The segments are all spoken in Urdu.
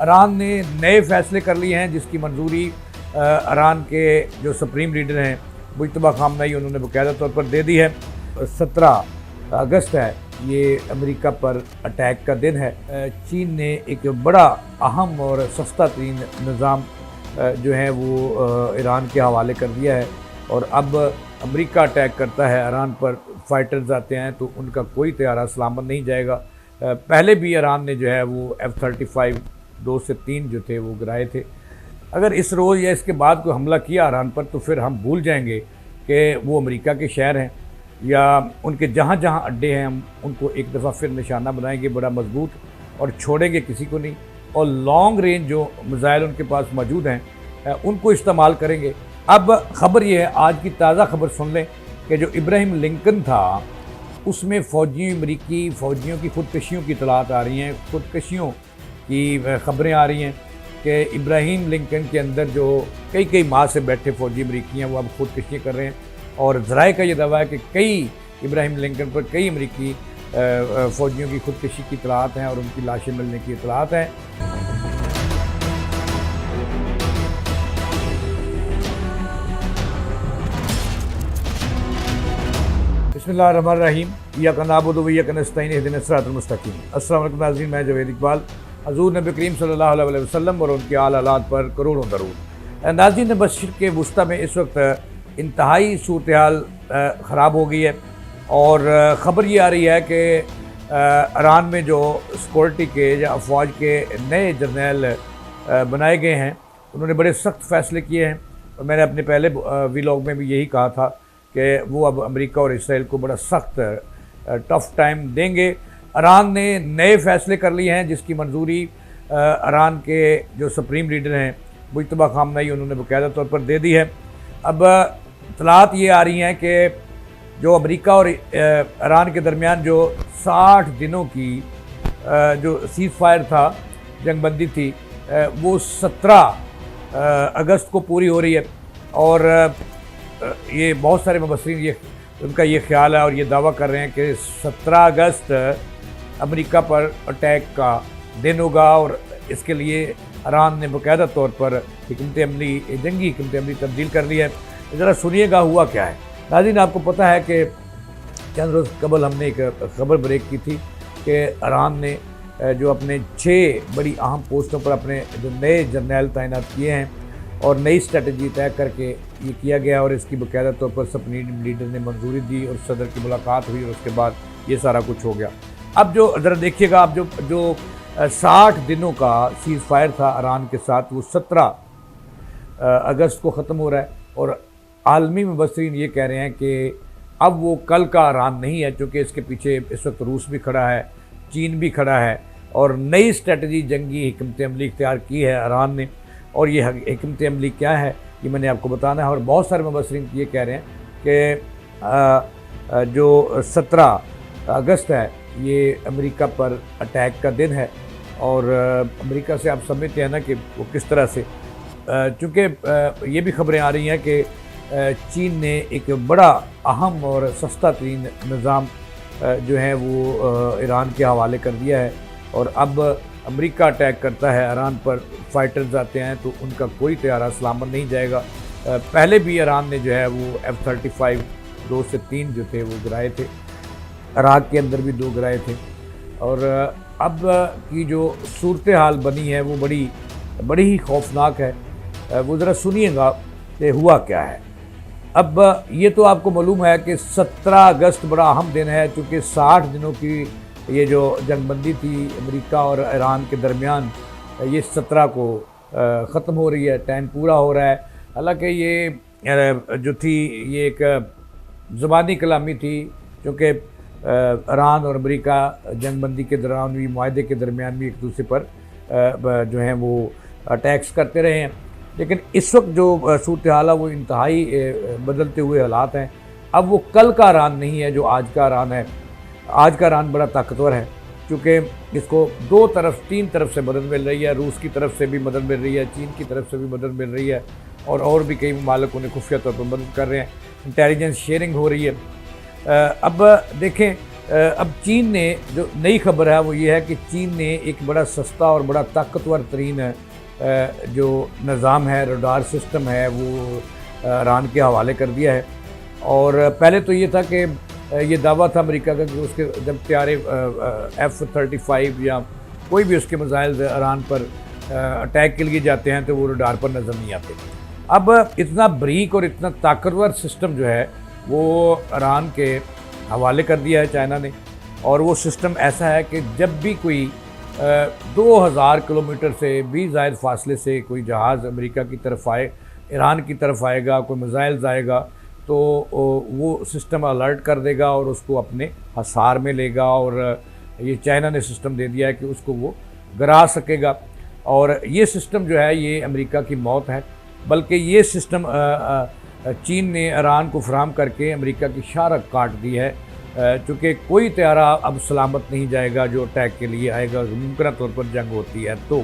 ایران نے نئے فیصلے کر لیے ہیں جس کی منظوری ایران کے جو سپریم لیڈر ہیں مجتبیٰ خامنہ ای انہوں نے باقاعدہ طور پر دے دی ہے۔ 17 اگست ہے، یہ امریکہ پر اٹیک کا دن ہے۔ چین نے ایک بڑا اہم اور سستا ترین نظام جو ہے وہ ایران کے حوالے کر دیا ہے، اور اب امریکہ اٹیک کرتا ہے ایران پر، فائٹرز آتے ہیں تو ان کا کوئی طیارہ سلامت نہیں جائے گا۔ پہلے بھی ایران نے جو ہے وہ F-35 2 سے 3 جو تھے وہ گرائے تھے۔ اگر اس روز یا اس کے بعد کوئی حملہ کیا ایران پر تو پھر ہم بھول جائیں گے کہ وہ امریکہ کے شہر ہیں، یا ان کے جہاں جہاں اڈے ہیں ہم ان کو ایک دفعہ پھر نشانہ بنائیں گے بڑا مضبوط، اور چھوڑیں گے کسی کو نہیں، اور لانگ رینج جو میزائل ان کے پاس موجود ہیں ان کو استعمال کریں گے۔ اب خبر یہ ہے، آج کی تازہ خبر سن لیں کہ جو ابراہیم لنکن تھا اس میں امریکی فوجیوں کی خودکشیوں کی اطلاعات آ رہی ہیں، خودکشیوں کی خبریں آ رہی ہیں کہ ابراہیم لنکن کے اندر جو کئی ماہ سے بیٹھے فوجی امریکی ہیں وہ اب خودکشیاں کر رہے ہیں، اور ذرائع کا یہ دعویٰ ہے کہ کئی ابراہیم لنکن پر کئی امریکی فوجیوں کی خودکشی کی اطلاعات ہیں اور ان کی لاشیں ملنے کی اطلاعات ہیں۔ بسم اللہ الرحمن الرحیم، ایاک نعبد و ایاک نستعین اہدنا الصراط المستقیم۔ السلام علیکم ناظرین، میں جاوید اقبال، حضور نبی کریم صلی اللہ علیہ وسلم اور ان کے آل اولاد پر کروڑوں درود۔ ناظرین، مشرق وسطیٰ میں اس وقت انتہائی صورتحال خراب ہو گئی ہے، اور خبر یہ آ رہی ہے کہ ایران میں جو سیکورٹی کے یا افواج کے نئے جرنیل بنائے گئے ہیں انہوں نے بڑے سخت فیصلے کیے ہیں، اور میں نے اپنے پہلے ویلاگ میں بھی یہی کہا تھا کہ وہ اب امریکہ اور اسرائیل کو بڑا سخت ٹف ٹائم دیں گے۔ ایران نے نئے فیصلے کر لیے ہیں جس کی منظوری ایران کے جو سپریم لیڈر ہیں مجتبیٰ خامنہ ای انہوں نے باقاعدہ طور پر دے دی ہے۔ اب اطلاعات یہ آ رہی ہیں کہ جو امریکہ اور ایران کے درمیان جو 60 دنوں کی جو سیز فائر تھا، جنگ بندی تھی، وہ 17 اگست کو پوری ہو رہی ہے، اور یہ بہت سارے مبصرین ان کا یہ خیال ہے اور یہ دعویٰ کر رہے ہیں کہ 17 اگست امریکہ پر اٹیک کا دن ہوگا، اور اس کے لیے ایران نے باقاعدہ طور پر جنگی حکمت عملی تبدیل کر لی ہے۔ ذرا سنیے گا ہوا کیا ہے۔ ناظرین، آپ کو پتہ ہے کہ چند روز قبل ہم نے ایک خبر بریک کی تھی کہ ایران نے جو اپنے 6 بڑی اہم پوسٹوں پر اپنے جو نئے جرنیل تعینات کیے ہیں اور نئی اسٹریٹجی طے کر کے یہ کیا گیا، اور اس کی باقاعدہ طور پر سپریم لیڈر نے منظوری دی اور صدر کی ملاقات ہوئی، اور اس کے بعد یہ سارا کچھ ہو گیا۔ اب جو ذرا دیکھیے گا، اب جو 60 دنوں کا سیز فائر تھا ایران کے ساتھ، وہ 17 اگست کو ختم ہو رہا ہے، اور عالمی مبصرین یہ کہہ رہے ہیں کہ اب وہ کل کا ایران نہیں ہے، چونکہ اس کے پیچھے اس وقت روس بھی کھڑا ہے، چین بھی کھڑا ہے، اور نئی اسٹریٹجی جنگی حکمت عملی اختیار کی ہے ایران نے، اور یہ حکمت عملی کیا ہے یہ میں نے آپ کو بتانا ہے۔ اور بہت سارے مبصرین یہ کہہ رہے ہیں کہ جو 17 اگست ہے یہ امریکہ پر اٹیک کا دن ہے، اور امریکہ سے آپ سمجھتے ہیں نا کہ وہ کس طرح سے، چونکہ یہ بھی خبریں آ رہی ہیں کہ چین نے ایک بڑا اہم اور سستا ترین نظام جو ہے وہ ایران کے حوالے کر دیا ہے، اور اب امریکہ اٹیک کرتا ہے ایران پر، فائٹرز آتے ہیں تو ان کا کوئی طیارہ سلامت نہیں جائے گا۔ پہلے بھی ایران نے جو ہے وہ F-35 2 سے 3 جو تھے وہ گرائے تھے، عراق کے اندر بھی 2 گرائے تھے، اور اب کی جو صورتحال بنی ہے وہ بڑی ہی خوفناک ہے۔ وہ ذرا سنیے گا کہ ہوا کیا ہے۔ اب یہ تو آپ کو معلوم ہے کہ 17 اگست بڑا اہم دن ہے، چونکہ 60 دنوں کی یہ جو جنگ بندی تھی امریکہ اور ایران کے درمیان، یہ 17 کو ختم ہو رہی ہے، ٹائم پورا ہو رہا ہے۔ حالانکہ یہ جو تھی یہ ایک زبانی کلامی تھی، چونکہ ایران اور امریکہ جنگ بندی کے دوران بھی، معاہدے کے درمیان بھی ایک دوسرے پر جو ہیں وہ اٹیکس کرتے رہے ہیں، لیکن اس وقت جو صورتحال ہے وہ انتہائی بدلتے ہوئے حالات ہیں۔ اب وہ کل کا ایران نہیں ہے جو آج کا ایران ہے۔ آج کا ایران بڑا طاقتور ہے، کیونکہ اس کو 3 طرف سے مدد مل رہی ہے، روس کی طرف سے بھی مدد مل رہی ہے، چین کی طرف سے بھی مدد مل رہی ہے، اور بھی کئی ممالک انہیں خفیہ طور پر مدد کر رہے ہیں، انٹیلیجنس شیئرنگ ہو رہی ہے۔ اب دیکھیں اب چین نے جو نئی خبر ہے وہ یہ ہے کہ چین نے ایک بڑا سستا اور بڑا طاقتور ترین جو نظام ہے، ریڈار سسٹم ہے، وہ ایران کے حوالے کر دیا ہے۔ اور پہلے تو یہ تھا کہ یہ دعویٰ تھا امریکہ کا کہ اس کے جب طیارے F-35 یا کوئی بھی اس کے میزائل ایران پر اٹیک کے لیے جاتے ہیں تو وہ ریڈار پر نظر نہیں آتے۔ اب اتنا بریک اور اتنا طاقتور سسٹم جو ہے وہ ایران کے حوالے کر دیا ہے چائنا نے، اور وہ سسٹم ایسا ہے کہ جب بھی کوئی 2000 کلومیٹر سے بھی زائد فاصلے سے کوئی جہاز امریکہ کی طرف آئے، ایران کی طرف آئے گا، کوئی میزائلز آئے گا تو وہ سسٹم الرٹ کر دے گا اور اس کو اپنے حصار میں لے گا، اور یہ چائنا نے سسٹم دے دیا ہے کہ اس کو وہ گرا سکے گا۔ اور یہ سسٹم جو ہے یہ امریکہ کی موت ہے، بلکہ یہ سسٹم چین نے ایران کو فراہم کر کے امریکہ کی شارک کاٹ دی ہے، چونکہ کوئی طیارہ اب سلامت نہیں جائے گا جو اٹیک کے لیے آئے گا، ممکنہ طور پر جنگ ہوتی ہے۔ تو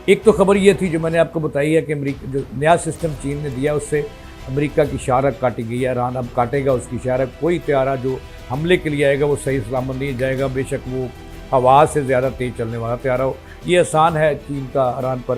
ایک تو خبر یہ تھی جو میں نے آپ کو بتائی ہے کہ امریکہ جو نیا سسٹم چین نے دیا اس سے امریکہ کی شارک کاٹی گئی ہے، ایران اب کاٹے گا اس کی شارک۔ کوئی طیارہ جو حملے کے لیے آئے گا وہ صحیح سلامت نہیں جائے گا، بے شک وہ ہوا سے زیادہ تیز چلنے والا طیارہ ہو۔ یہ احسان ہے چین کا ایران پر۔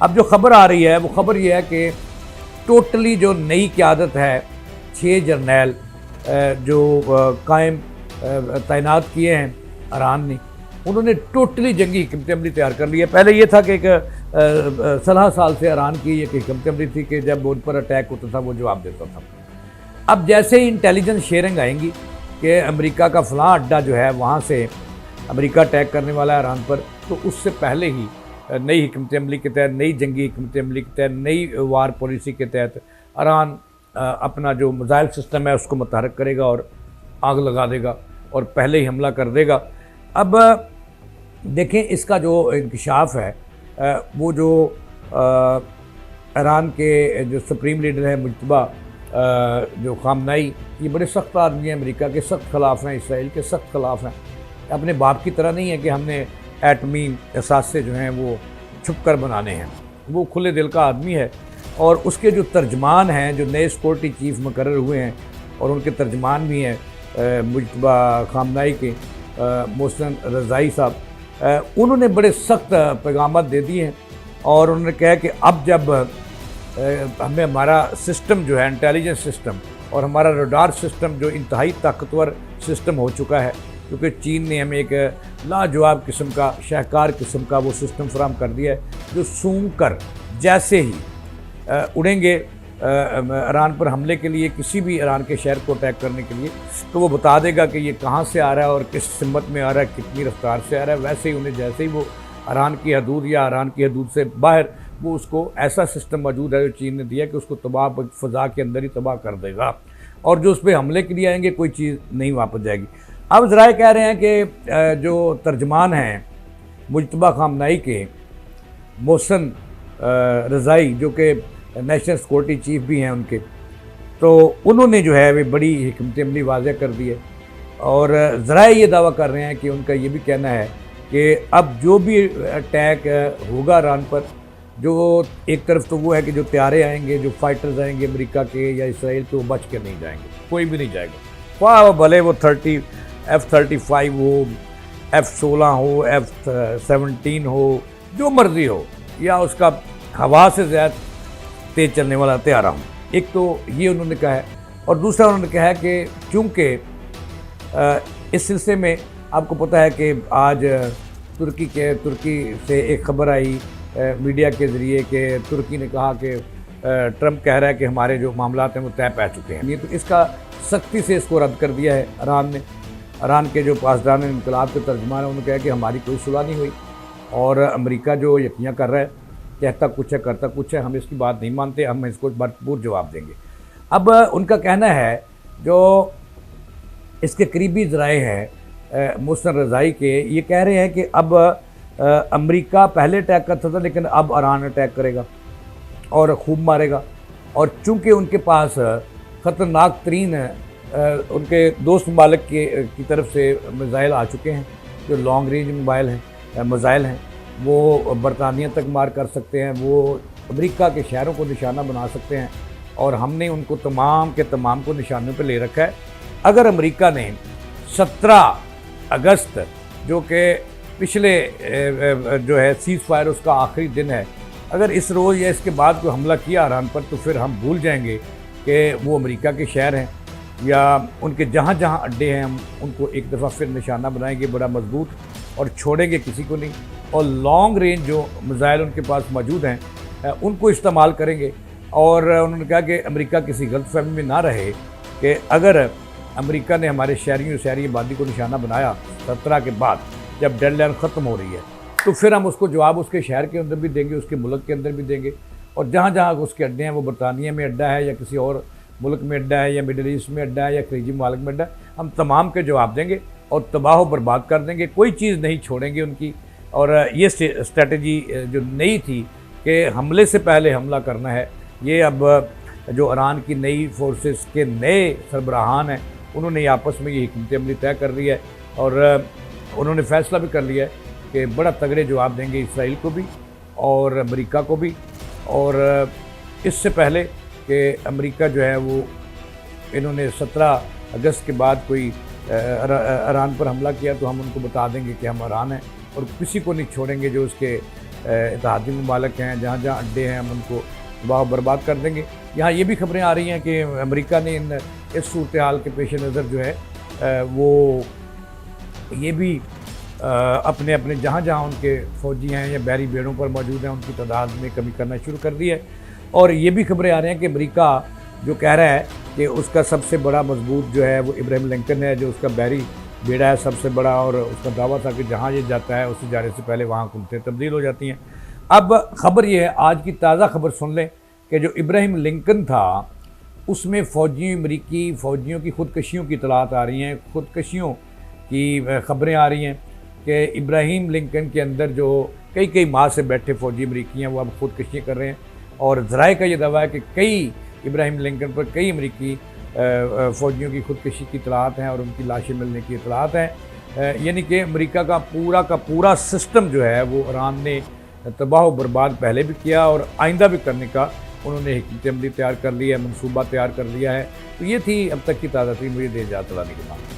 اب جو خبر آ رہی ہے وہ خبر یہ ہے کہ ٹوٹلی جو نئی قیادت ہے، 6 جرنیل جو تعینات کیے ہیں ایران نے، انہوں نے ٹوٹلی جنگی حکمت عملی تیار کر لی ہے۔ پہلے یہ تھا کہ ایک 16 سال سے ایران کی ایک حکمت عملی تھی کہ جب ان پر اٹیک ہوتا تھا وہ جواب دیتا تھا۔ اب جیسے ہی انٹیلیجنس شیئرنگ آئیں گی کہ امریکہ کا فلاں اڈا جو ہے وہاں سے امریکہ اٹیک کرنے والا ہے ایران پر، تو اس سے پہلے ہی نئی حکمت عملی کے تحت، نئی جنگی حکمت عملی کے تحت، نئی وار پالیسی کے تحت ایران اپنا جو میزائل سسٹم ہے اس کو متحرک کرے گا اور آگ لگا دے گا اور پہلے ہی حملہ کر دے گا۔ اب دیکھیں اس کا جو انکشاف ہے وہ جو ایران کے جو سپریم لیڈر ہیں مجتبیٰ جو خامنائی، یہ بڑے سخت آدمی ہیں، امریکہ کے سخت خلاف ہیں، اسرائیل کے سخت خلاف ہیں۔ اپنے باپ کی طرح نہیں ہے کہ ہم نے ایٹمی اثاثے جو ہیں وہ چھپ کر بنانے ہیں، وہ کھلے دل کا آدمی ہے۔ اور اس کے جو ترجمان ہیں، جو نئے سیکورٹی چیف مقرر ہوئے ہیں اور ان کے ترجمان بھی ہیں مجتبیٰ خامنائی کے، محسن رضائی صاحب، انہوں نے بڑے سخت پیغامات دے دیے ہیں، اور انہوں نے کہا کہ اب جب ہمیں ہمارا سسٹم جو ہے انٹیلیجنس سسٹم اور ہمارا ریڈار سسٹم جو انتہائی طاقتور سسٹم ہو چکا ہے، کیونکہ چین نے ہمیں ایک لاجواب قسم کا، شاہکار قسم کا وہ سسٹم فراہم کر دیا ہے جو سونگ کر جیسے ہی اڑیں گے ایران پر حملے کے لیے، کسی بھی ایران کے شہر کو اٹیک کرنے کے لیے، تو وہ بتا دے گا کہ یہ کہاں سے آ رہا ہے اور کس سمت میں آ رہا ہے، کتنی رفتار سے آ رہا ہے۔ ویسے ہی انہیں جیسے ہی وہ ایران کی حدود یا ایران کی حدود سے باہر، وہ اس کو ایسا سسٹم موجود ہے جو چین نے دیا کہ اس کو تباہ فضا کے اندر ہی تباہ کر دے گا، اور جو اس پہ حملے کے لیے آئیں گے کوئی چیز نہیں واپس جائے گی۔ اب ذرائع کہہ رہے ہیں کہ جو ترجمان ہیں مجتبیٰ خامنائی کے، محسن رضائی جو کہ نیشنل سیکورٹی چیف بھی ہیں ان کے، تو انہوں نے جو ہے وہ بڑی حکمت عملی واضح کر دی ہے، اور ذرائع یہ دعویٰ کر رہے ہیں کہ ان کا یہ بھی کہنا ہے کہ اب جو بھی اٹیک ہوگا ایران پر، جو ایک طرف تو وہ ہے کہ جو طیارے آئیں گے، جو فائٹرز آئیں گے امریکہ کے یا اسرائیل کے، وہ بچ کے نہیں جائیں گے، کوئی بھی نہیں جائے گا، خواہ بھلے وہ F-35 ہو، F-16 ہو، F-17 ہو، جو مرضی ہو، یا اس کا ہوا سے زیادہ تیز چلنے والا طیارہ ہوں۔ ایک تو یہ انہوں نے کہا ہے، اور دوسرا انہوں نے کہا ہے کہ چونکہ اس سلسلے میں آپ کو پتہ ہے کہ آج ترکی سے ایک خبر آئی میڈیا کے ذریعے کہ ترکی نے کہا کہ ٹرمپ کہہ رہا ہے کہ ہمارے جو معاملات ہیں وہ طے پہ چکے ہیں۔ یہ تو اس کا سختی سے اس کو رد کر دیا ہے ایران نے۔ ایران کے جو پاسداران انقلاب کے ترجمان ہیں انہوں نے کہا کہ ہماری کوئی صلح نہیں ہوئی، اور امریکہ جو یقین کر رہا ہے، کہتا کچھ ہے کرتا کچھ ہے، ہم اس کی بات نہیں مانتے، ہم اس کو بھرپور جواب دیں گے۔ اب ان کا کہنا ہے، جو اس کے قریبی ذرائع ہیں محسن رضائی کے، یہ کہہ رہے ہیں کہ اب امریکہ پہلے اٹیک کرتا تھا لیکن اب ایران اٹیک کرے گا اور خوب مارے گا، اور چونکہ ان کے پاس خطرناک ترین ان کے دوست ممالک کی طرف سے میزائل آ چکے ہیں، جو لانگ رینج میزائل ہیں، وہ برطانیہ تک مار کر سکتے ہیں، وہ امریکہ کے شہروں کو نشانہ بنا سکتے ہیں، اور ہم نے ان کو تمام کے تمام کو نشانوں پہ لے رکھا ہے۔ اگر امریکہ نے 17 اگست جو کہ پچھلے جو ہے سیز فائر اس کا آخری دن ہے، اگر اس روز یا اس کے بعد کوئی حملہ کیا ایران پر تو پھر ہم بھول جائیں گے کہ وہ امریکہ کے شہر ہیں یا ان کے جہاں جہاں اڈے ہیں، ہم ان کو ایک دفعہ پھر نشانہ بنائیں گے بڑا مضبوط، اور چھوڑیں گے کسی کو نہیں، اور لانگ رینج جو میزائل ان کے پاس موجود ہیں ان کو استعمال کریں گے۔ اور انہوں نے کہا کہ امریکہ کسی غلط فہمی میں نہ رہے کہ اگر امریکہ نے ہمارے شہریوں شہری آبادی کو نشانہ بنایا 17 کے بعد جب ڈیڈ لائن ختم ہو رہی ہے، تو پھر ہم اس کو جواب اس کے شہر کے اندر بھی دیں گے، اس کے ملک کے اندر بھی دیں گے، اور جہاں جہاں اس کے اڈے ہیں، وہ برطانیہ میں اڈا ہے یا کسی اور ملک میں اڈا ہے یا مڈل ایسٹ میں اڈا ہے یا خلیجی ممالک میں اڈا ہے، ہم تمام کے جواب دیں گے اور تباہ و برباد کر دیں گے، کوئی چیز نہیں چھوڑیں گے ان کی۔ اور یہ اسٹریٹجی جو نئی تھی کہ حملے سے پہلے حملہ کرنا ہے، یہ اب جو ایران کی نئی فورسز کے نئے سربراہان ہیں انہوں نے آپس میں یہ حکمت عملی طے کر لی ہے، اور انہوں نے فیصلہ بھی کر لیا ہے کہ بڑا تگڑے جواب دیں گے اسرائیل کو بھی اور امریکہ کو بھی۔ اور اس سے پہلے کہ امریکہ جو ہے وہ انہوں نے 17 اگست کے بعد کوئی ایران پر حملہ کیا تو ہم ان کو بتا دیں گے کہ ہم ایران ہیں اور کسی کو نہیں چھوڑیں گے، جو اس کے اتحادی ممالک ہیں جہاں جہاں اڈے ہیں ہم ان کو تباہ و برباد کر دیں گے۔ یہاں یہ بھی خبریں آ رہی ہیں کہ امریکہ نے اس صورتحال کے پیش نظر جو ہے وہ یہ بھی اپنے اپنے جہاں جہاں ان کے فوجی ہیں یا بحری بیڑوں پر موجود ہیں ان کی تعداد میں کمی کرنا شروع کر دی ہے۔ اور یہ بھی خبریں آ رہی ہیں کہ امریکہ جو کہہ رہا ہے کہ اس کا سب سے بڑا مضبوط جو ہے وہ ابراہیم لنکن ہے، جو اس کا بحری بیڑا ہے سب سے بڑا، اور اس کا دعویٰ تھا کہ جہاں یہ جاتا ہے اس سے جانے سے پہلے وہاں حکومتیں تبدیل ہو جاتی ہیں۔ اب خبر یہ ہے، آج کی تازہ خبر سن لیں کہ جو ابراہیم لنکن تھا اس میں امریکی فوجیوں کی خودکشیوں کی اطلاعات آ رہی ہیں، خودکشیوں کی خبریں آ رہی ہیں کہ ابراہیم لنکن کے اندر جو کئی ماہ سے بیٹھے فوجی امریکی ہیں وہ اب خودکشیاں کر رہے ہیں، اور ذرائع کا یہ دعویٰ ہے کہ کئی ابراہیم لنکن پر کئی امریکی فوجیوں کی خودکشی کی اطلاعات ہیں اور ان کی لاشیں ملنے کی اطلاعات ہیں۔ یعنی کہ امریکہ کا پورا سسٹم جو ہے وہ ایران نے تباہ و برباد پہلے بھی کیا اور آئندہ بھی کرنے کا انہوں نے حکمت عملی تیار کر لی ہے، منصوبہ تیار کر لیا ہے۔ تو یہ تھی اب تک کی تازہ ترین، مجھے دیر اجازت اللہ کے نام۔